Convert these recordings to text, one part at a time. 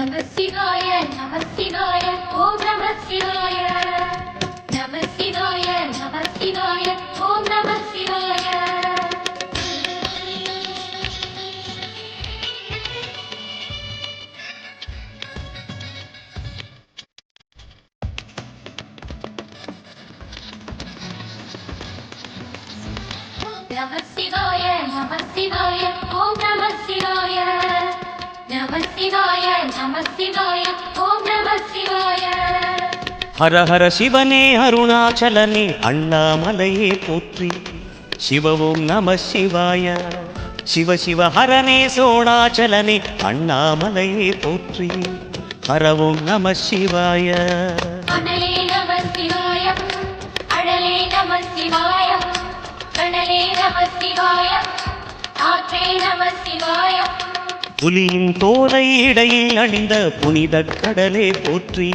நம சிவாய நம சிவாய ஓம் நம சிவாய நம சிவாய நம சிவாய ஓம் நம சிவாய நம சிவாய நம சிவாய ஓம் நம சிவாய நம சிவாய நம சிவாய ஓம் நம சிவாய ஹர ஹர சிவனே அருணாச்சலனே அண்ணாமலையே போற்றி சிவ ஓம் நம சிவாய சிவ சிவ ஹரனே சோணாச்சலனே அண்ணாமலையே போற்றி ஹர ஓம் நம சிவாய அனலே நம சிவாய அழலே நம சிவாய கணலே நம சிவாய ஆற்றே நம சிவாய புலியின் தோலை இடையில் அணிந்த புனித கடலே போற்றி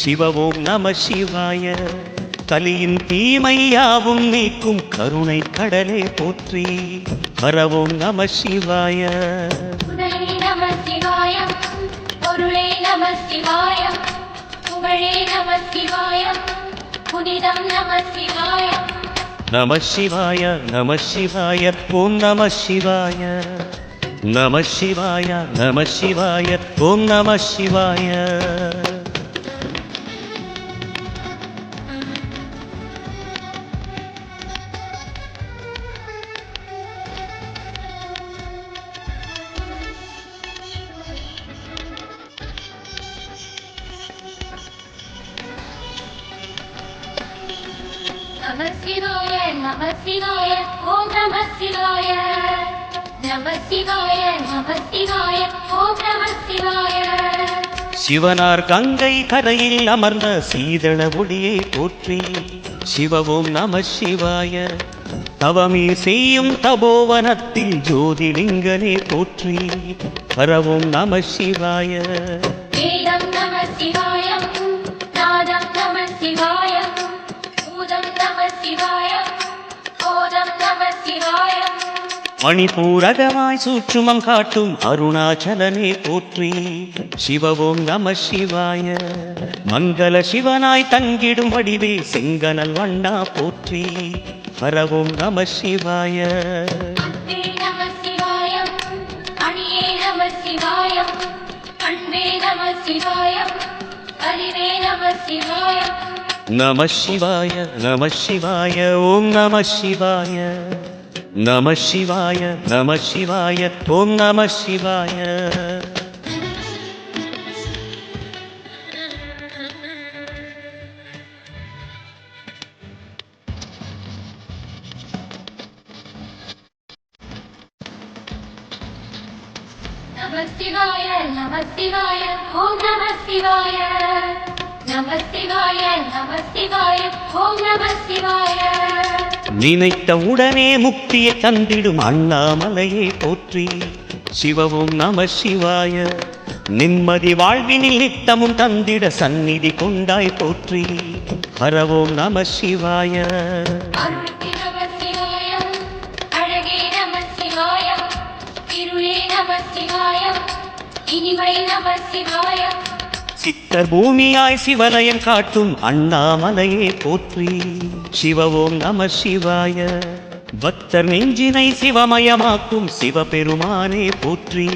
சிவ ஓம் நம சிவாய கலியின் தீமையாவும் நீக்கும் கருணை கடலே போற்றி ஹர ஓம் நம சிவாய முதலே நம சிவாய பொருளே நம சிவாய புகழே நம சிவாய புனிதம் நம சிவாய நம சிவாய நம சிவாய ஓம் நம சிவாய நம சிவாய நம சிவாய ஓம் நம சிவாய நம சிவாய நம சிவாய ஓம் நம சிவாய நம சிவாய நம சிவாய ஓம் நம சிவாய சிவனார் கங்கை கரையில் அமர்ந்த சீதள ஒளியை போற்றி சிவ ஓம் நம சிவாய தவமே செய்யும் தபோவனத்தில் ஜோதிலிங்கனே போற்றி ஹர ஓம் நம சிவாய வேதம் நம சிவாய நாதம் நம சிவாய பூதம் நம சிவாய போதம் நம சிவாய மணிபூரகமாய் சூற்றுமம் காட்டும் அருணாச்சலனே போற்றி சிவ ஓம் நம சிவாய மங்கள சிவனாய் தங்கிடும் வடிவே செங்கனல் வண்ணா போற்றி ஹர ஓம் நம சிவாய அன்பே நம சிவாய அணியே நம சிவாய அன்பே நம சிவாய அறிவே நம சிவாய நம சிவாய நம சிவாய ஓம் நம சிவாய நம சிவாய நம சிவாய ஓம் நம சிவாய நம சிவாய நம சிவாய ஓம் நம சிவாய நம சிவாய நம சிவாய ஓம் நம சிவாய நினைத்த உடனே முக்தியை தந்திடும் அண்ணாமலையை போற்றி சிவ ஓம் நம சிவாய நிம்மதி வாழ்வினில் நித்தமும் தந்திட சந்நிதி கொண்டாய் போற்றி ஹர ஓம் நம சிவாய அருளுக்கு நம சிவாய அழகே நம சிவாய இருளே நம சிவாய இனிமை நம சிவாய சித்தர் பூமியாய் சிவலயம் காட்டும் அண்ணாமலையே போற்றி சிவ ஓம் நம சிவாய பக்தர் நெஞ்சினை சிவமயமாக்கும் சிவபெருமானே போற்றி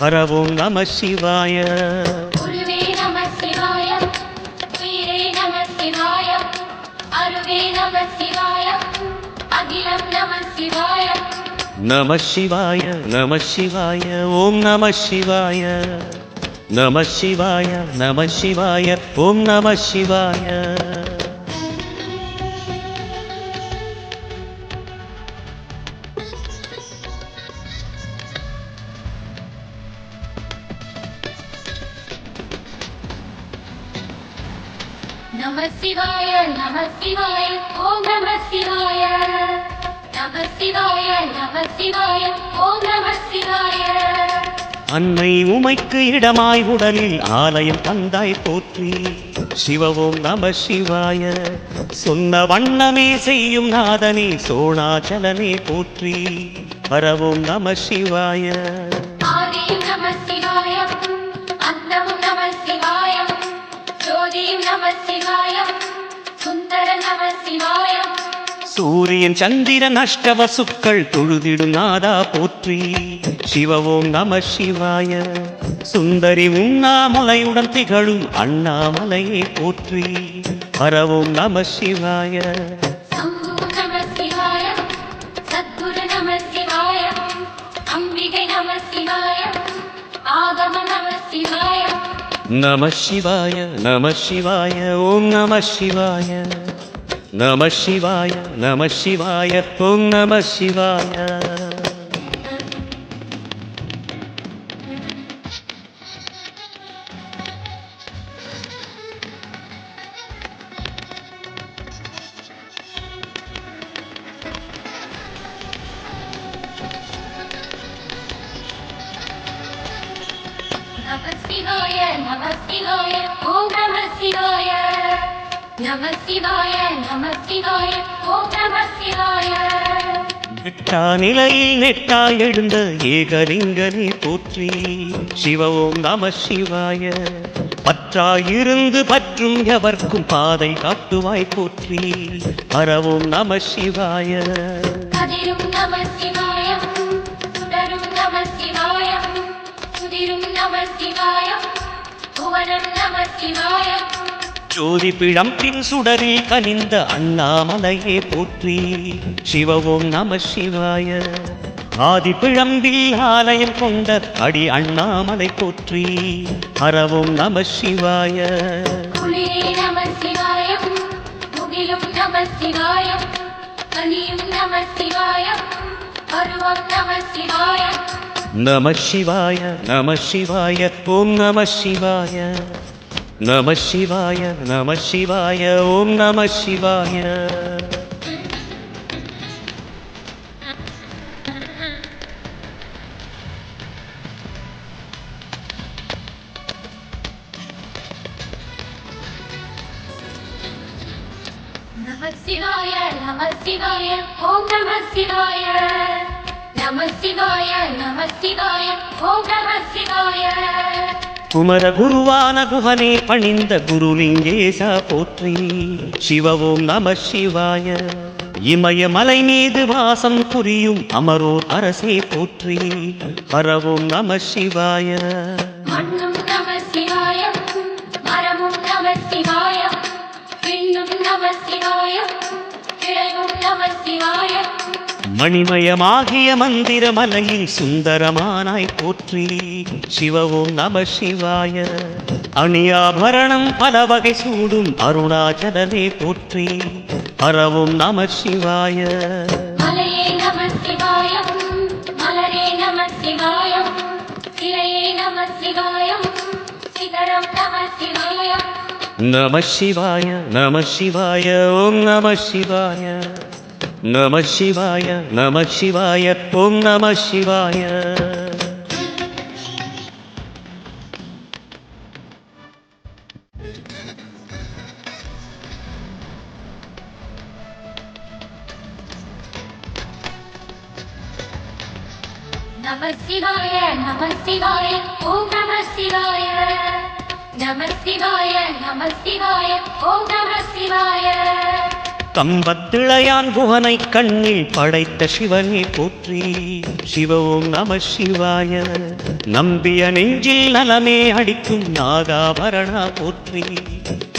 ஹர ஓம் நம சிவாய குருவே நம சிவாய உயிரே நம சிவாய அருவே நம சிவாய அகிலம் நம சிவாய நம சிவாய நம சிவாய ஓம் நம சிவாய நம சிவாய நம சிவாய ஓம் நம சிவாய நம சிவாய நம சிவாய ஓம் நம சிவாய நம சிவாய நம சிவாய ஓம் நம சிவாய அன்னை உமைக்கு இடமாய் உடலில் ஆலயம் தந்தாய் போற்றி சிவ ஓம் நம சிவாய சொன்ன வண்ணமே செய்யும் நாதனே சோணாச்சலனே போற்றி ஹர ஓம் நம சிவாய ஆதி நம சிவாய அந்த சூரியன் சந்திரன் அஷ்டவசுக்கள் தொழுதிடும் நாதா போற்றி. சிவ ஓம் நம சிவாய. சுந்தரி உண்ணாமலையுடன் திகழும் அண்ணாமலையை போற்றி. ஹர ஓம் நம சிவாய. சம்பு நம சிவாய, சத்குரு நம சிவாய, அம்பிகை நம சிவாய, ஆகம நம சிவாய. நம சிவாய நம சிவாய ஓம் நம சிவாய. நம சிவாய நம சிவாய ஓம் நம சிவாய. நம சிவாய, நம சிவாய, ஓம் நம சிவாய. நம சிவாய, நம சிவாய, ஓம் நம சிவாய. நெட்டா நிலையில் நெட்டா எழுந்த ஏகலிங்கனை போற்றி. சிவ ஓம் நம சிவாய. பற்றாயிருந்து பற்றும் எவர்க்கும் பாதை காட்டுவாய் போற்றி. ஹர ஓம் நம சிவாய. கதிரும் நம சிவாயம், சுடரும் நம சிவாயம், சுதிரும் நம சிவாயம், புவனம் நம சிவாயம். ஜோதி பிழம்பின் சுடரில் கனிந்த அண்ணாமலையே போற்றி. சிவ ஓம் நம சிவாய. ஆதி பிழம்பில் ஆலயம் கொண்ட அடி அண்ணாமலை போற்றி. ஹர ஓம் நம சிவாய. குளிரே நம சிவாயம், முகிலும் நம சிவாயம், கனியும் நம சிவாயம், பருவம் நம சிவாயம். நம சிவாய நம சிவாய ஓம் நம சிவாய. நம சிவாய நம சிவாய ஓம் நம சிவாய. நம சிவாய, நம சிவாய, ஓம் நம சிவாய. நம சிவாய, நம சிவாய, ஓம் நம சிவாய. குமர குருவான குஹனே பணிந்த குருலிங்கேசா போற்றி. சிவ ஓம் நம சிவாய. இமயமலை மீது வாசம் புரியும் அமரோர் அரசே போற்றி. ஹர ஓம் நம சிவாய. மண்ணும் நம சிவாயம், மரமும் நம சிவாயம், விண்ணும் நம சிவாயம், கிழவும் நம சிவாயம். மணிமயமாகிய மந்திர மலையில் சுந்தரமானாய் போற்றி. சிவ ஓம் நம சிவாய. அணியாபரணம் பல வகை சூடும் அருணாச்சலனே போற்றி. ஹர ஓம் நம சிவாய. மலையே நம சிவாயம், மலரே நம சிவாயம், சிலையே நம சிவாயம், சிகரம் நம சிவாயம். நம சிவாய நம சிவாய ஓம் நம சிவாய. நம சிவாய நம சிவாய ஓம் நம சிவாய. நம சிவாய, நம சிவாய, ஓம் நம சிவாய. நம சிவாய, நம சிவாய, ஓம் நம சிவாய. கம்பத்திளையான் குஹனை கண்ணில் படைத்த சிவனே போற்றி. சிவ ஓம் நம சிவாய. நம்பிய நெஞ்சில் நலமே அடிக்கும் நாகாபரணா போற்றி.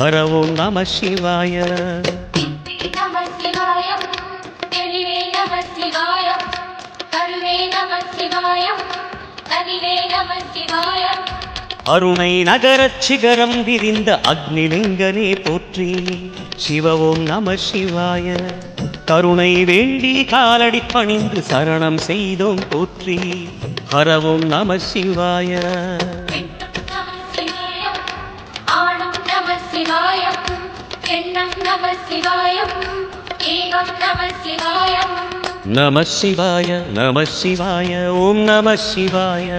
ஹர ஓம் நம சிவாய. நம சிவாயம், தெளிவே நம சிவாயம், கருவே நம சிவாயம், கனிவே நம சிவாயம். அருணை நகரச் சிகரம் விரிந்த அக்னிலிங்கனே போற்றி. சிவ ஓம் நம சிவாய. கருணை வேண்டி காலடி பணிந்து சரணம் செய்தோம் போற்றி. ஹர ஓம் நம சிவாய. நம சிவாயம், ஆணம் நம சிவாயம், எண்ணம் நம சிவாயம், ஏகம் நம சிவாயம். நம சிவாய நம சிவாய ஓம் நம சிவாய.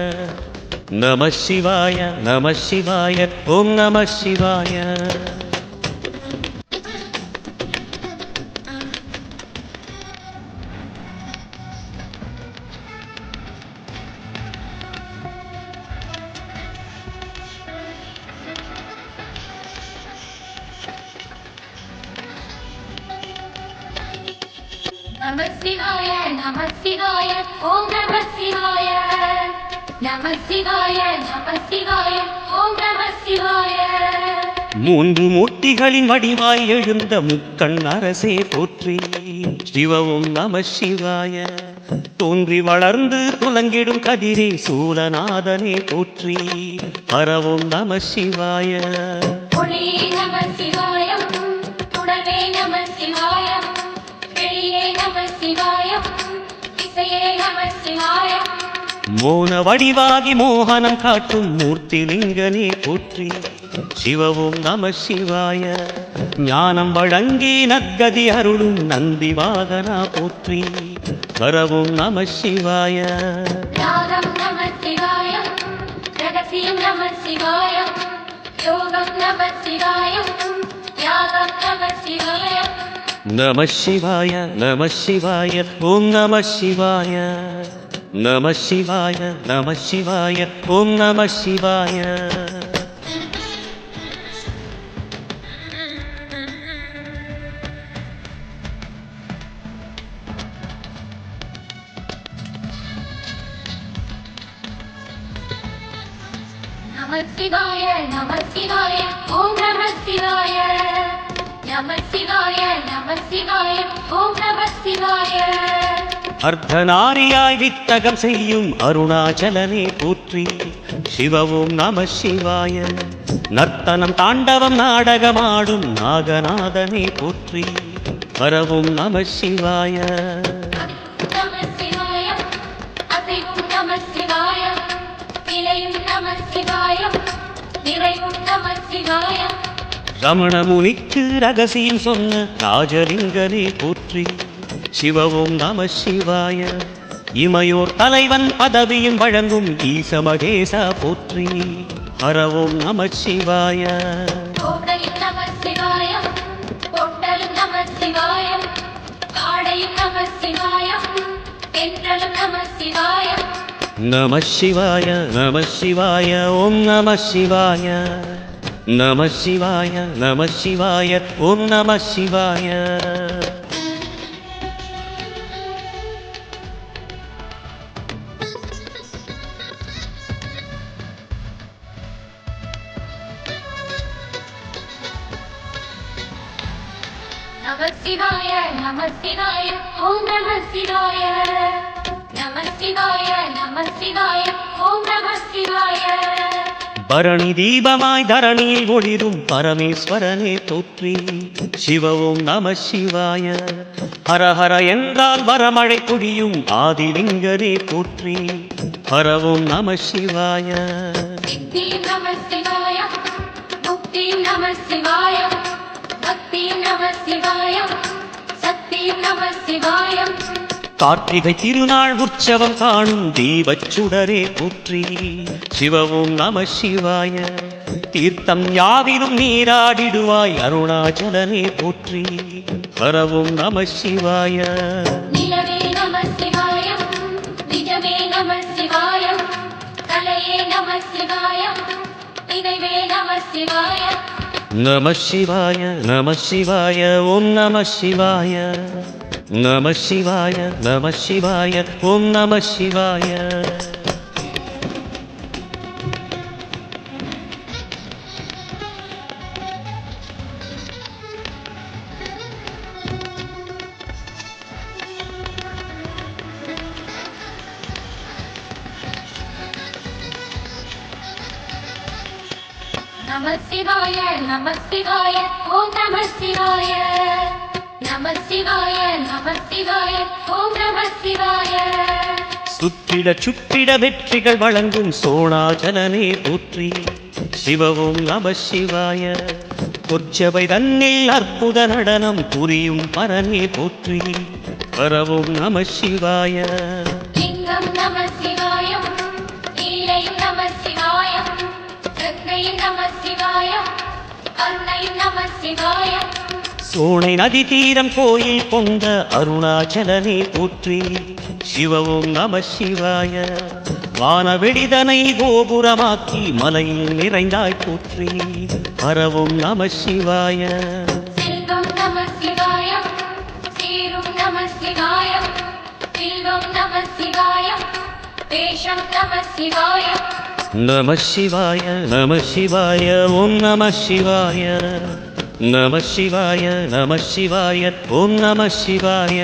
நம சிவாய நம சிவாய ஓம் நம சிவாய. நம சிவாய நம சிவாய ஓம் நம சிவாய நம சிவாய நம சிவாய ஓம் நம சிவாய மூன்று மூர்த்திகளின் வடிவாய் எழுந்த முக்கண் அரசே போற்றி சிவவும் நம சிவாய தோன்றி வளர்ந்து துலங்கிடும் கதிரே சூலநாதனே போற்றி பரவும் நம சிவாய ஒளியே நம சிவாயம் உணவே நம சிவாயம் வெளியே நம சிவாயம் இசையே நம சிவாயம் மோன வடிவாகி மோகனம் காட்டும் மூர்த்திலிங்கனே போற்றி சிவவும் நம சிவாய ஞானம் வழங்கி நற்கதி அருளும் நந்தி வாகனா போற்றி வரவும் நம சிவாய ராகம் நம சிவாயம் ரகசியம் நம சிவாயம் யோகம் நம சிவாயம் யாகம் நம சிவாயம் நம சிவாய நம சிவாய ஓம் நம சிவாய நம சிவாய நம சிவாய ஓம் நம சிவாய நம சிவாய நம சிவாய ஓம் நம சிவாய நம சிவாய நம சிவாய ஓம் நம சிவாய அர்த்தநாரியாய் வித்தகம் செய்யும் அருணாச்சலனே போற்றி சிவவும் நம சிவாய நர்த்தனம் தாண்டவம் நாடகமாடும் நாகநாதனே போற்றி வரவும் நம சிவாய நம சிவாயம் அசைவும் நம சிவாயம் நிலையும் நம சிவாயம் நிறைவும் நம சிவாயம் ரமண முனிக்கு ரகசியம் சொன்ன ராஜலிங்கனே போற்றி சிவவும் நம சிவாய இமையோர் தலைவன் பதவியும் வழங்கும் ஈச மகேசா போற்றி ஹரவும் நம சிவாய கோட்டையும் நம சிவாயம் பொட்டலும் நம சிவாயம் காடையும் நம சிவாயம் தென்றலும் நம சிவாயம் நம சிவாய நம சிவாய ஓம் நம சிவாய நம சிவாய நம சிவாய ஓம் நம சிவாய நம சிவாய நம சிவாய ஓம் நம சிவாய நம சிவாய நம சிவாய ஓம் நம சிவாய பரணி தீபமாய் தரணியில் ஒளிரும் பரமேஸ்வரனே தோற்றி சிவவும் நம சிவாய ஹரஹர என்றால் வரமழை பொழியும் ஆதிலிங்கரே போற்றி ஹரவும் நம சிவாய சித்தி நம சிவாய முக்தி நம சிவாய பக்தி நம சிவாய சக்தி நம சிவாய கார்த்திகை திருநாள் உற்சவம் காணும் தீபச்சுடரே போற்றி சிவவும் நம சிவாய தீர்த்தம் யாவிலும் நீராடிடுவாய் அருணாச்சலனே போற்றி வரவும் நம சிவாய நிலவே நம சிவாய நிஜமே நம சிவாய கலையே நம சிவாய நினைவே நம சிவாய நம சிவாய நம சிவாய ஓம் நம சிவாய நம சிவாய நம சிவாய ஓம் நம சிவாய நம சிவாய நம சிவாய ஓம் நம சிவாய நம சிவாய நம சிவாய ஓம் நம சிவாய சுற்றிட சுற்றிட வெற்றிகள் வழங்கும் சோணாச்சலனே போற்றி சிவவும் நம சிவாய பொற்சபை தன்னில் அற்புத நடனம் புரியும் பரனே போற்றி வரவும் நம சிவாய லிங்கம் நம சிவாயம் நீலையும் நம சிவாயம் கங்கையும் நம சிவாயம் கருணையும் நம சிவாயம் சோனை நதி தீரம் கோயில் கொண்ட அருணாச்சலனே போற்றி சிவவும் நம சிவாய வானவெளிதனை கோபுரமாக்கி மலையில் நிறைந்தாய் போற்றி பரவும் நம சிவாய செல்வம் நம சிவாயம் சீரும் நம சிவாய சிவாயம் தேசம் நம சிவாயம் நம சிவாய நம சிவாய ஓம் நம சிவாய நம சிவாய நம சிவாய ஓம் நம சிவாய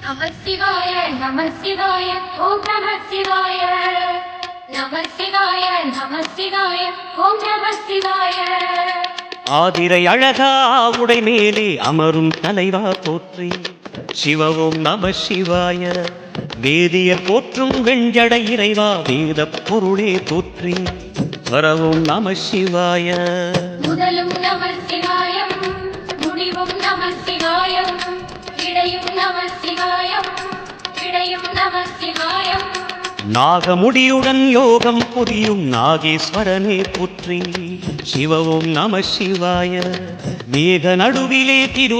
நம சிவாய நம சிவாய ஓம் நம சிவாய நம சிவாய நம சிவாய ஓம் நம சிவாய ஆதிரை அழகா உடை மேலே அமரும் தலைவா போற்றி சிவ ஓம் நம சிவாய வேதியர் போற்றும் வெஞ்சடை இறைவா வேத பொருளே போற்றி வரவும் நம சிவாய முதலும் நம சிவாயம் முடிவும் நம சிவாயம் இடையும் நம சிவாயம் இடையும் நம சிவாயம் நாகமுடியுடன் யோகம் புரியும் நாகேஸ்வரனே போற்றி சிவ ஓம் நம சிவாய மேக நடுவிலே திரு